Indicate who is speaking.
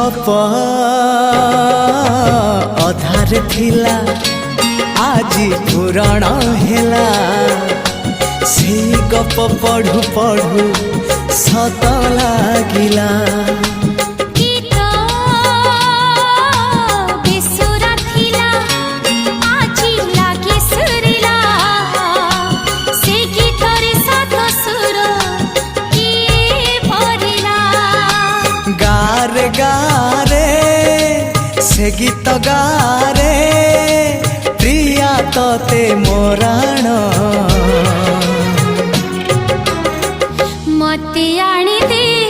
Speaker 1: गप अधार थिला आजी पुराण हेला से गप पढ़ु पढ़ु सत लागिला गारे गारे से गीत गारे प्रिया तोते मोराण
Speaker 2: मते आनी दे।